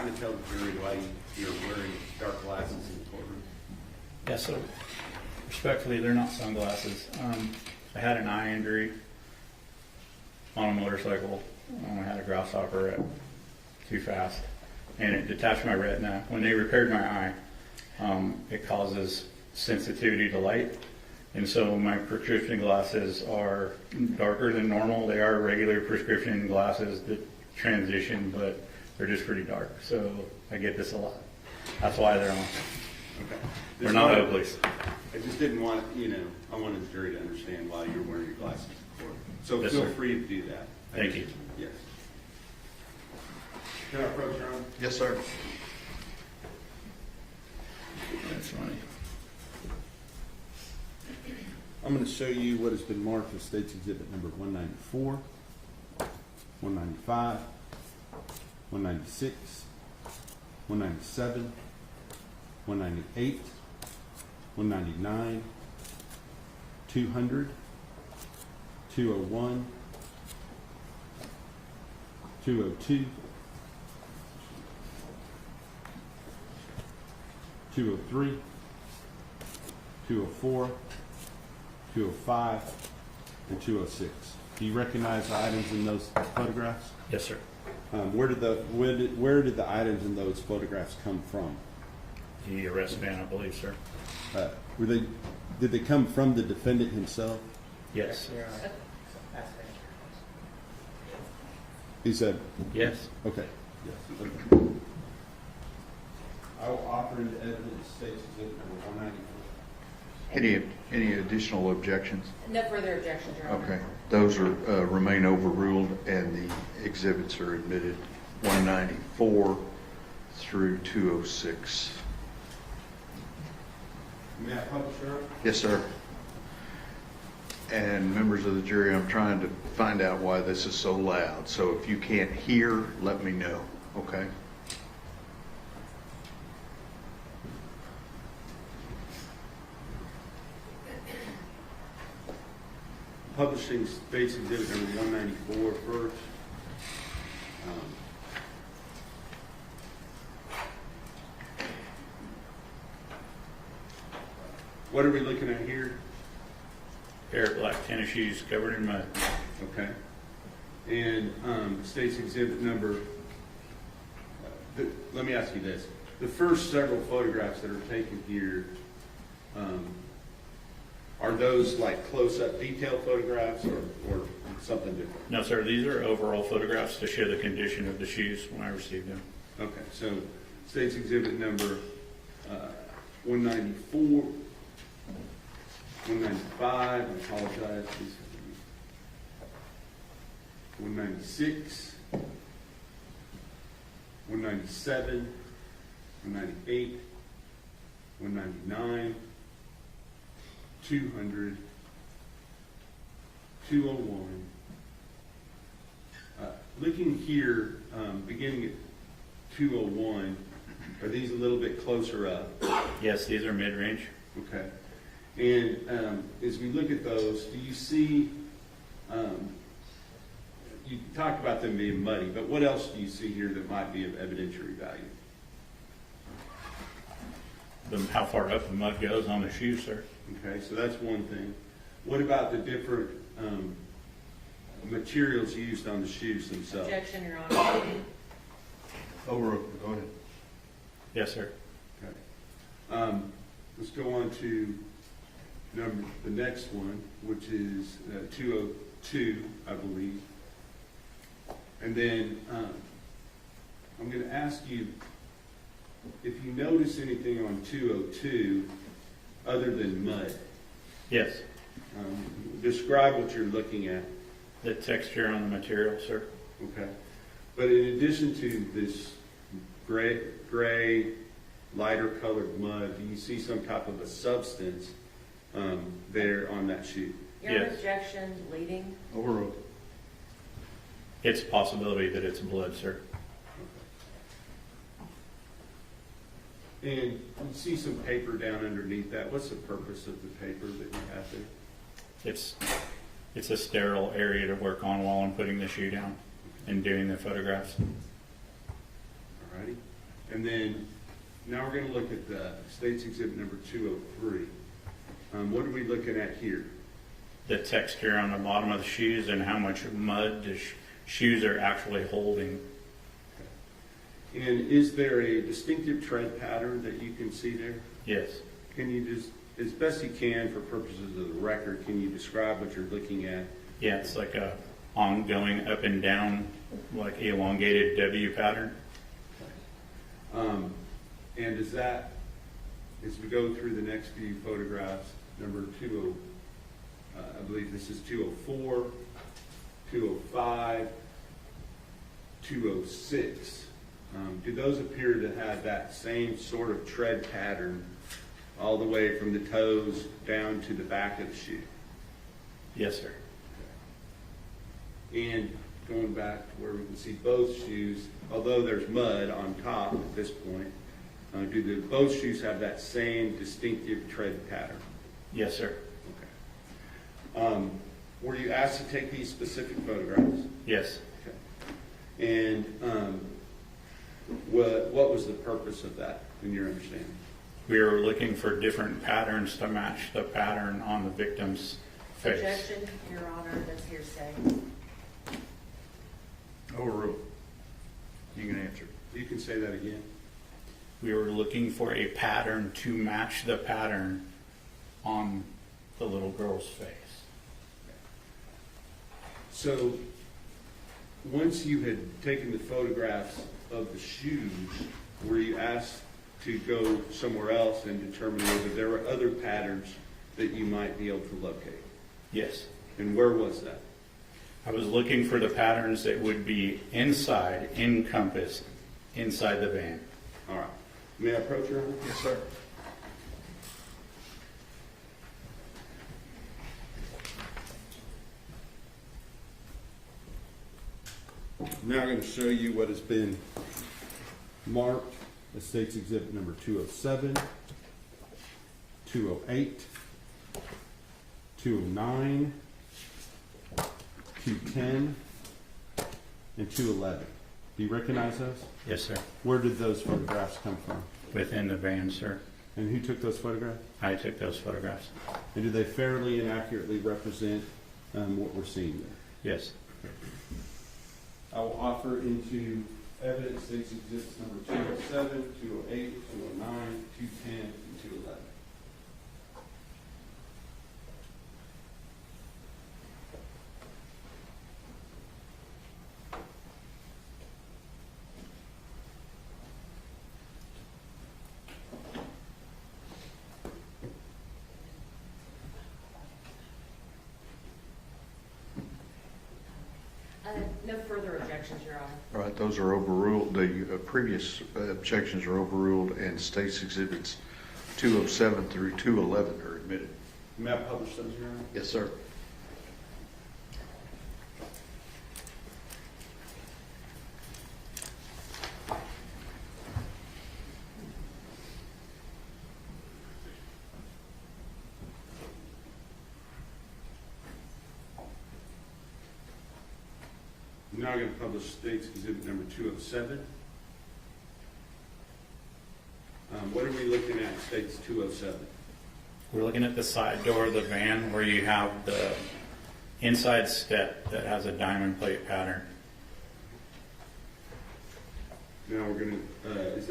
Trying to tell the jury why you're wearing dark glasses in the courtroom. Yeah, so respectfully, they're not sunglasses. I had an eye injury on a motorcycle. I had a grasshopper at too fast, and it detached my retina. When they repaired my eye, it causes sensitivity to light, and so my prescription glasses are darker than normal. They are regular prescription glasses that transition, but they're just pretty dark. So I get this a lot. That's why they're on. Okay. They're not Oakleys. I just didn't want, I wanted the jury to understand why you're wearing your glasses in court. So Yes, feel sir. free to do that. Thank you. Yes. Can I approach, Your Honor? Yes, sir. That's funny. I'm going to show you what has been marked as State's Exhibit number 194, 195, 196, 197, 198, 199, 200, 201, 202, 203, 204, 205, and 206. Do you recognize the items in those photographs? Yes, sir. Where did the items in those photographs come from? The arrest van, I believe, sir. Did they come from the defendant himself? Yes. He said, Yes. okay. Yes. Okay. I will offer into evidence State's Exhibit number 194. Any additional objections? No further objections, Your Honor. Okay. Those are remain overruled, and the exhibits are admitted 194 through 206. May I publish, Your Honor? Yes, sir. And members of the jury, I'm trying to find out why this is so loud. So if you can't hear, let me know, okay? Publishing State's Exhibit number 194 first. What are we looking at here? Pair of black tennis shoes covered in mud. Okay. And State's Exhibit number, let me ask you this. The first several photographs that are taken here, are those like close-up detailed photographs or something different? No, sir. These are overall photographs to show the condition of the shoes when I received them. Okay, so State's Exhibit number 194, 195, I apologize, please. 196, 197, 198, 199, 200, 201. Looking here, beginning at 201, are these a little bit closer up? Yes, these are mid-range. Okay. And as we look at those, do you see, you talked about them being muddy, but what else do you see here that might be of evidentiary value? How far up the mud goes on the shoes, sir. Okay, so that's one thing. What about the different materials used on the shoes themselves? Objection, Your Honor. Go ahead. Yes, sir. Okay. Let's go on to the next one, which is 202, I believe. And then I'm going to ask you if you notice anything on 202 other than mud. Yes. Describe what you're looking at. The texture on the material, sir. Okay. But in addition to this gray, lighter colored mud, do you see some type of a substance there on that shoe? Your Yes. objection leading. Overruled. It's a possibility that it's blood, sir. And you see some paper down underneath that. What's the purpose of the paper that you have there? It's a sterile area to work on while I'm putting the shoe down and doing the photographs. All righty. And then, now we're gonna look at the State's Exhibit number 203. What are we looking at here? The texture on the bottom of the shoes and how much mud the shoes are actually holding. And is there a distinctive tread pattern that you can see there? Yes. Can you just, as best you can for purposes of the record, can you describe what you're looking at? Yeah, it's like a ongoing up and down, like elongated W pattern. And is that, as we go through the next few photographs, number 20, I believe this is 204, 205, 206, do those appear to have that same sort of tread pattern all the way from the toes down to the back of the shoe? Yes, sir. And going back to where we can see both shoes, although there's mud on top at this point, do both shoes have that same distinctive tread pattern? Yes, sir. Okay. Were you asked to take these specific photographs? Yes. Okay. And what was the purpose of that, in your understanding? We were looking for different patterns to match the pattern on the victim's face. Objection, Your Honor, that's hearsay. Overruled. You can answer. You can say that again. We were looking for a pattern to match the pattern on the little girl's face. So, once you had taken the photographs of the shoes, were you asked to go somewhere else and determine whether there were other patterns that you might be able to locate? Yes. And where was that? I was looking for the patterns that would be encompassed inside the van. All right. May I approach, Your Honor? Yes, sir. Now I'm going to show you what has been marked as State's Exhibit number 207, 208, 209, 210, and 211. Do you recognize those? Yes, sir. Where did those photographs come from? Within the van, sir. And who took those photographs? I took those photographs. And do they fairly and accurately represent what we're seeing there? Yes. I will offer into evidence State's Exhibits number 207, 208, 209, 210, and 211. No further objections, Your Honor. All right, those are overruled. The previous objections are overruled, and State's Exhibits 207 through 211 are admitted. May I publish those, Your Honor? Yes, sir. I'm now going to publish State's Exhibit number 207. What are we looking at, State's 207? We're looking at the side door of the van where you have the inside step that has a diamond plate pattern. Now we're going to, is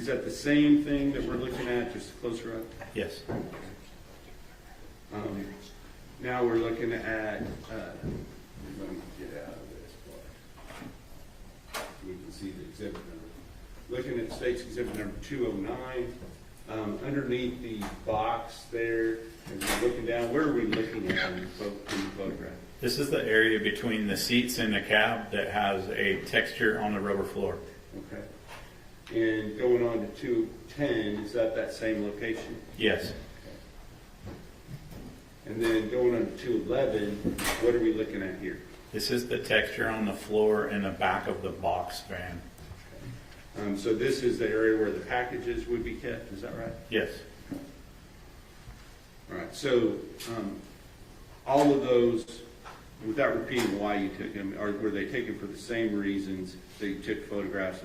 that the same thing that we're looking at, just closer up? Yes. Now we're looking at, let me get out of this part. We can see the exhibit number. Looking at State's Exhibit number 209, underneath the box there, as we're looking down, where are we looking at in the photograph? This is the area between the seats in the cab that has a texture on the rubber floor. Okay. And going on to 210, is that same location? Yes. And then going on to 211, what are we looking at here? This is the texture on the floor in the back of the box van. So this is the area where the packages would be kept, is that right? Yes. All right, so all of those, without repeating why you took them, were they taken for the same reasons that you took photographs